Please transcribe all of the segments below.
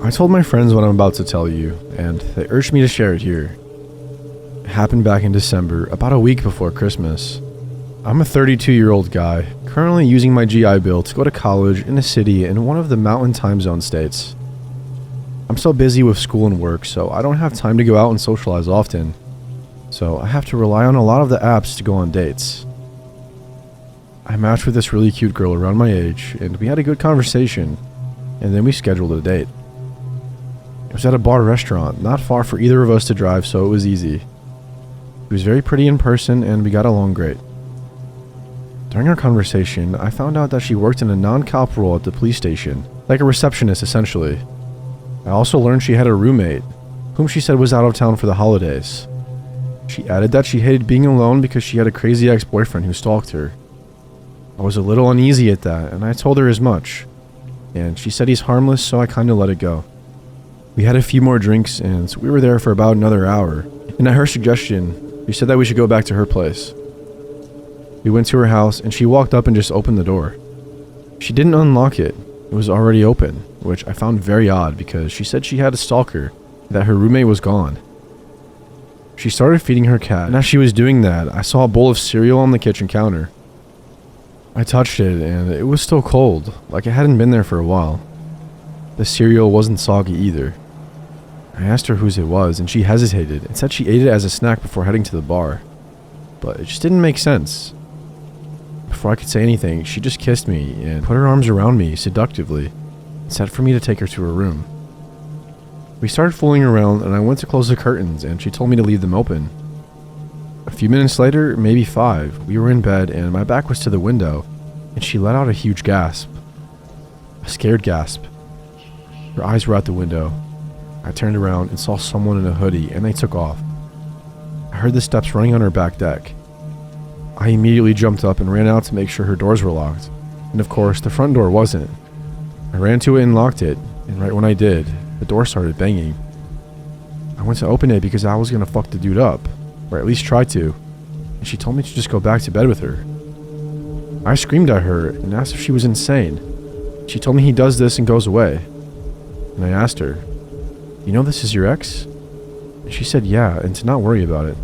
I told my friends what I'm about to tell you, and they urged me to share it here. It happened back in December, about a week before Christmas. I'm a 32-year-old guy, currently using my GI Bill to go to college in a city in one of the mountain time zone states. I'm so busy with school and work, so I don't have time to go out and socialize often. So I have to rely on a lot of the apps to go on dates. I matched with this really cute girl around my age, and we had a good conversation, and then we scheduled a date. It was at a bar restaurant, not far for either of us to drive, so it was easy. She was very pretty in person, and we got along great. During our conversation, I found out that she worked in a non-cop role at the police station, like a receptionist essentially. I also learned she had a roommate, whom she said was out of town for the holidays. She added that she hated being alone because she had a crazy ex-boyfriend who stalked her. I was a little uneasy at that, and I told her as much. And she said he's harmless, so I kinda let it go. We had a few more drinks, and we were there for about another hour, and at her suggestion, she said that we should go back to her place. We went to her house, and she walked up and just opened the door. She didn't unlock it. It was already open, which I found very odd because she said she had a stalker, that her roommate was gone. She started feeding her cat, and as she was doing that, I saw a bowl of cereal on the kitchen counter. I touched it, and it was still cold, like it hadn't been there for a while. The cereal wasn't soggy either. I asked her whose it was, and she hesitated and said she ate it as a snack before heading to the bar. But it just didn't make sense. Before I could say anything, she just kissed me and put her arms around me seductively and said for me to take her to her room. We started fooling around, and I went to close the curtains, and she told me to leave them open. A few minutes later, maybe 5, we were in bed, and my back was to the window, and she let out a huge gasp. A scared gasp. Her eyes were out the window. I turned around and saw someone in a hoodie, and they took off. I heard the steps running on her back deck. I immediately jumped up and ran out to make sure her doors were locked, and of course, the front door wasn't. I ran to it and locked it, and right when I did, the door started banging. I went to open it because I was gonna fuck the dude up, or at least try to, and she told me to just go back to bed with her. I screamed at her and asked if she was insane. She told me he does this and goes away. And I asked her, "You know this is your ex?" And she said yeah, and to not worry about it.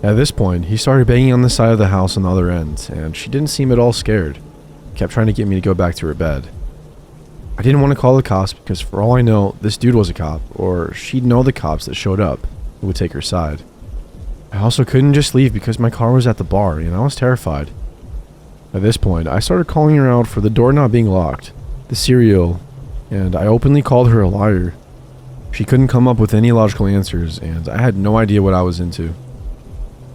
At this point, he started banging on the side of the house on the other end, and she didn't seem at all scared. Kept trying to get me to go back to her bed. I didn't want to call the cops because for all I know, this dude was a cop, or she'd know the cops that showed up who would take her side. I also couldn't just leave because my car was at the bar, and I was terrified. At this point, I started calling her out for the door not being locked, the cereal, and I openly called her a liar. She couldn't come up with any logical answers, and I had no idea what I was into.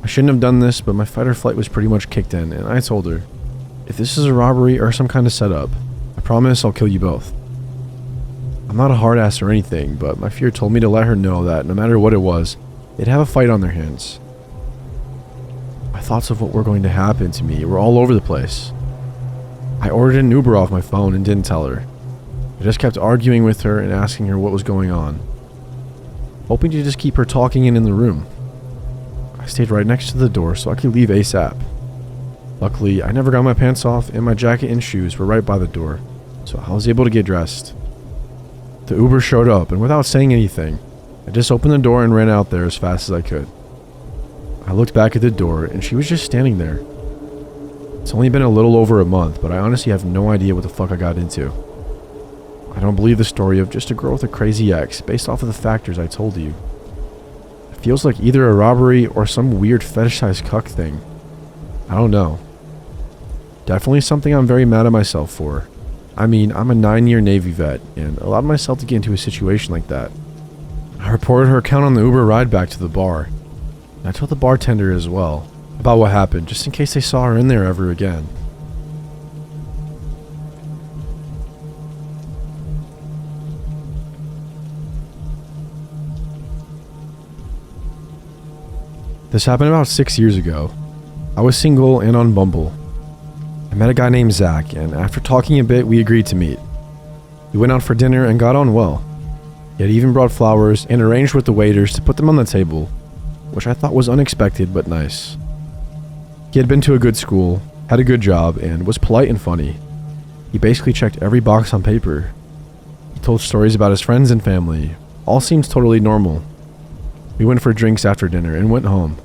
I shouldn't have done this, but my fight or flight was pretty much kicked in, and I told her, "If this is a robbery or some kind of setup, I promise I'll kill you both." I'm not a hard ass or anything, but my fear told me to let her know that no matter what it was, they'd have a fight on their hands. My thoughts of what were going to happen to me were all over the place. I ordered an Uber off my phone and didn't tell her. I just kept arguing with her and asking her what was going on, hoping to just keep her talking and in the room. I stayed right next to the door so I could leave ASAP. Luckily, I never got my pants off and my jacket and shoes were right by the door, so I was able to get dressed. The Uber showed up, and without saying anything, I just opened the door and ran out there as fast as I could. I looked back at the door, and she was just standing there. It's only been a little over a month, but I honestly have no idea what the fuck I got into. I don't believe the story of just a girl with a crazy ex based off of the factors I told you. It feels like either a robbery or some weird fetishized cuck thing. I don't know. Definitely something I'm very mad at myself for. I mean, I'm a 9-year Navy vet and allowed myself to get into a situation like that. I reported her account on the Uber ride back to the bar. And I told the bartender as well about what happened, just in case they saw her in there ever again. This happened about 6 years ago. I was single and on Bumble. I met a guy named Zach, and after talking a bit, we agreed to meet. We went out for dinner and got on well. He had even brought flowers and arranged with the waiters to put them on the table, which I thought was unexpected but nice. He had been to a good school, had a good job, and was polite and funny. He basically checked every box on paper. He told stories about his friends and family. All seemed totally normal. We went for drinks after dinner and went home.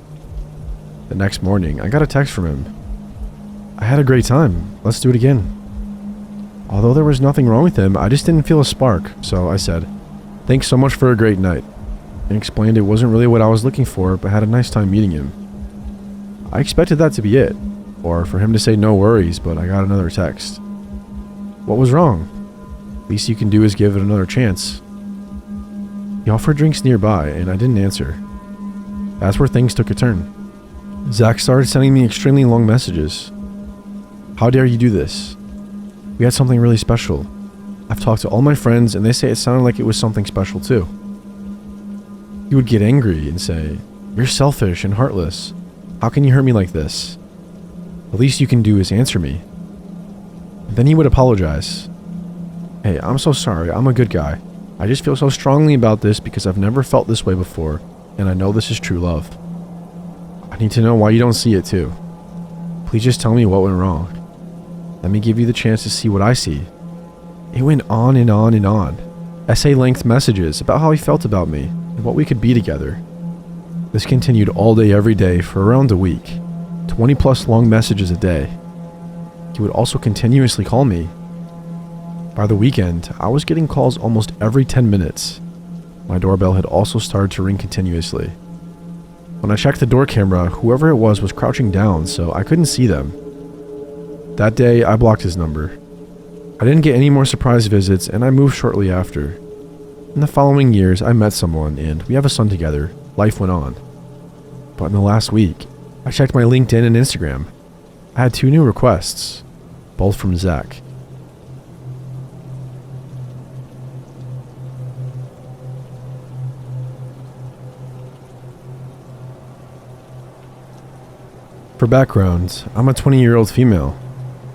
The next morning, I got a text from him. I had a great time. Let's do it again. Although there was nothing wrong with him, I just didn't feel a spark, so I said, "Thanks so much for a great night," and explained it wasn't really what I was looking for, but had a nice time meeting him. I expected that to be it, or for him to say no worries, but I got another text. What was wrong? Least you can do is give it another chance. He offered drinks nearby, and I didn't answer. That's where things took a turn. Zach started sending me extremely long messages. How dare you do this? We had something really special. I've talked to all my friends, and they say it sounded like it was something special too. He would get angry and say, "You're selfish and heartless. How can you hurt me like this? The least you can do is answer me." And then he would apologize. "Hey, I'm so sorry. I'm a good guy. I just feel so strongly about this because I've never felt this way before, and I know this is true love. I need to know why you don't see it too. Please just tell me what went wrong. Let me give you the chance to see what I see." It went on and on and on. Essay-length messages about how he felt about me and what we could be together. This continued all day every day for around a week, 20 plus long messages a day. He would also continuously call me. By the weekend, I was getting calls almost every 10 minutes. My doorbell had also started to ring continuously. When I checked the door camera, whoever it was crouching down, so I couldn't see them. That day, I blocked his number. I didn't get any more surprise visits, and I moved shortly after. In the following years, I met someone, and we have a son together. Life went on. But in the last week, I checked my LinkedIn and Instagram. I had 2 new requests, both from Zach. For background, I'm a 20-year-old female.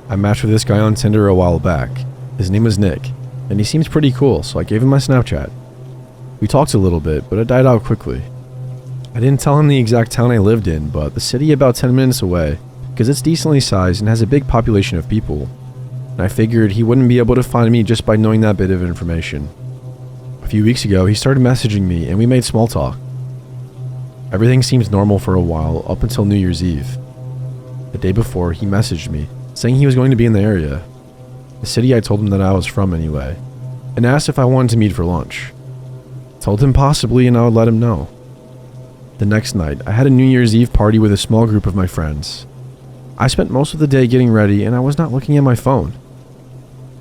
I matched with this guy on Tinder a while back. His name was Nick, and he seems pretty cool, so I gave him my Snapchat. We talked a little bit, but it died out quickly. I didn't tell him the exact town I lived in, but the city about 10 minutes away, because it's decently sized and has a big population of people. And I figured he wouldn't be able to find me just by knowing that bit of information. A few weeks ago, he started messaging me, and we made small talk. Everything seemed normal for a while, up until New Year's Eve. The day before, he messaged me, saying he was going to be in the area, the city I told him that I was from anyway, and asked if I wanted to meet for lunch. I told him possibly, and I would let him know. The next night, I had a New Year's Eve party with a small group of my friends. I spent most of the day getting ready, and I was not looking at my phone.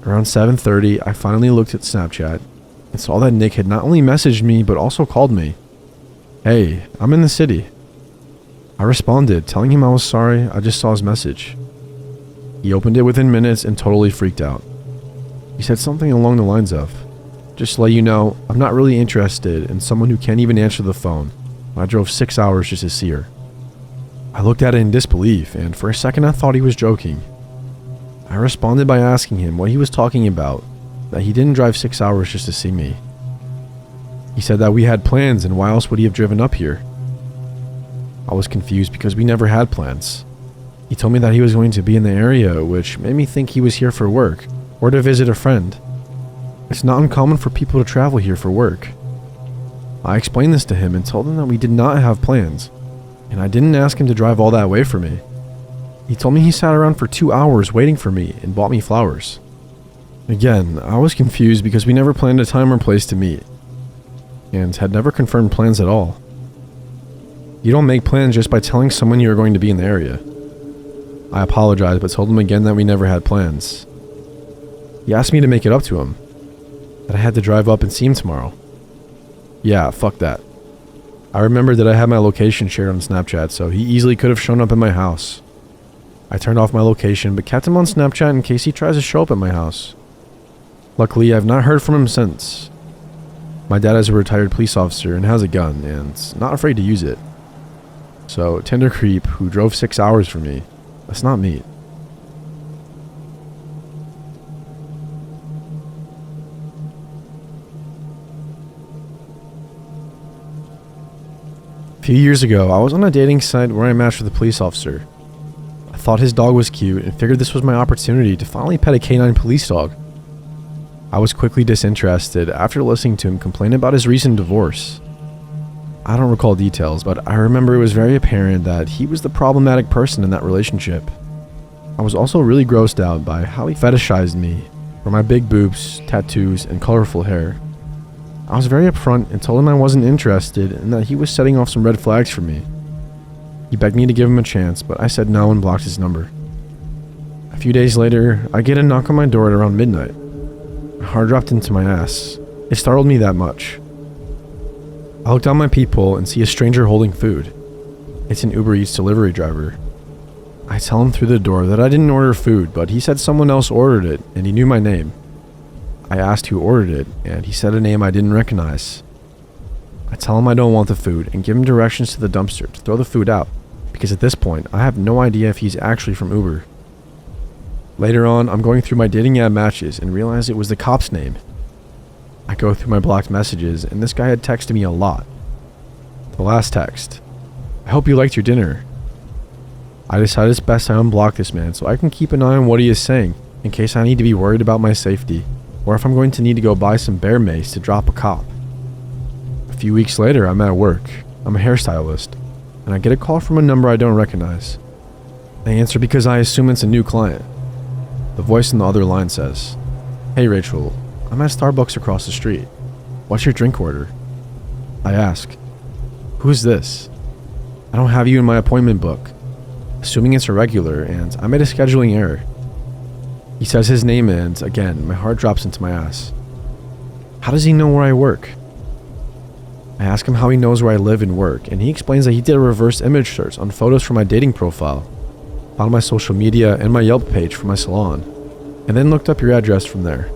Around 7:30, I finally looked at Snapchat and saw that Nick had not only messaged me, but also called me. "Hey, I'm in the city." I responded, telling him I was sorry, I just saw his message. He opened it within minutes and totally freaked out. He said something along the lines of, "Just to let you know, I'm not really interested in someone who can't even answer the phone. I drove 6 hours just to see her." I looked at it in disbelief, and for a second I thought he was joking. I responded by asking him what he was talking about, that he didn't drive 6 hours just to see me. He said that we had plans, and why else would he have driven up here? I was confused because we never had plans. He told me that he was going to be in the area, which made me think he was here for work, or to visit a friend. It's not uncommon for people to travel here for work. I explained this to him and told him that we did not have plans, and I didn't ask him to drive all that way for me. He told me he sat around for 2 hours waiting for me and bought me flowers. Again, I was confused because we never planned a time or place to meet, and had never confirmed plans at all. You don't make plans just by telling someone you are going to be in the area. I apologized, but told him again that we never had plans. He asked me to make it up to him, that I had to drive up and see him tomorrow. Yeah, fuck that. I remembered that I had my location shared on Snapchat, so he easily could have shown up at my house. I turned off my location, but kept him on Snapchat in case he tries to show up at my house. Luckily, I've not heard from him since. My dad is a retired police officer and has a gun, and not afraid to use it. So, Tinder creep who drove 6 hours for me, that's not me. A few years ago, I was on a dating site where I matched with a police officer. I thought his dog was cute and figured this was my opportunity to finally pet a canine police dog. I was quickly disinterested after listening to him complain about his recent divorce. I don't recall details, but I remember it was very apparent that he was the problematic person in that relationship. I was also really grossed out by how he fetishized me for my big boobs, tattoos, and colorful hair. I was very upfront and told him I wasn't interested and that he was setting off some red flags for me. He begged me to give him a chance, but I said no and blocked his number. A few days later, I get a knock on my door at around midnight. My heart dropped into my ass. It startled me that much. I look down my peephole and see a stranger holding food. It's an Uber Eats delivery driver. I tell him through the door that I didn't order food, but he said someone else ordered it and he knew my name. I asked who ordered it, and he said a name I didn't recognize. I tell him I don't want the food and give him directions to the dumpster to throw the food out, because at this point, I have no idea if he's actually from Uber. Later on, I'm going through my dating app matches and realize it was the cop's name. I go through my blocked messages, and this guy had texted me a lot. The last text: "I hope you liked your dinner." I decide it's best I unblock this man so I can keep an eye on what he is saying, in case I need to be worried about my safety, or if I'm going to need to go buy some bear mace to drop a cop. A few weeks later, I'm at work. I'm a hairstylist, and I get a call from a number I don't recognize. I answer because I assume it's a new client. The voice on the other line says, "Hey Rachel, I'm at Starbucks across the street. What's your drink order?" I ask, "Who's this? I don't have you in my appointment book," assuming it's a regular, and I made a scheduling error. He says his name, and again, my heart drops into my ass. How does he know where I work? I ask him how he knows where I live and work, and he explains that he did a reverse image search on photos from my dating profile, found my social media and my Yelp page for my salon, and then looked up your address from there.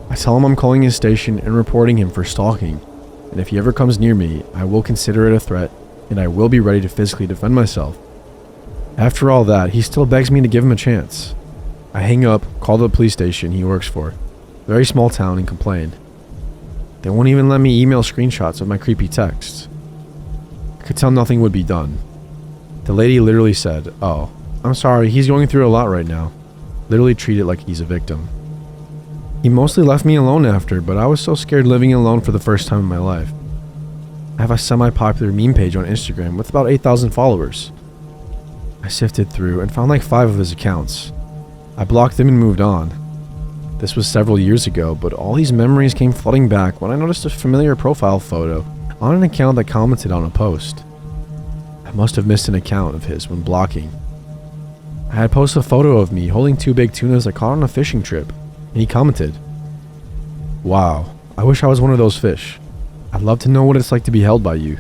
I tell him I'm calling his station and reporting him for stalking, and if he ever comes near me, I will consider it a threat, and I will be ready to physically defend myself. After all that, he still begs me to give him a chance. I hang up, call the police station he works for, a very small town, and complain. They won't even let me email screenshots of my creepy texts. I could tell nothing would be done. The lady literally said, "Oh, I'm sorry, he's going through a lot right now." Literally treat it like he's a victim. He mostly left me alone after, but I was so scared living alone for the first time in my life. I have a semi-popular meme page on Instagram with about 8,000 followers. I sifted through and found like 5 of his accounts. I blocked them and moved on. This was several years ago, but all these memories came flooding back when I noticed a familiar profile photo on an account that commented on a post. I must have missed an account of his when blocking. I had posted a photo of me holding 2 big tunas I caught on a fishing trip, and he commented, "Wow, I wish I was one of those fish. I'd love to know what it's like to be held by you."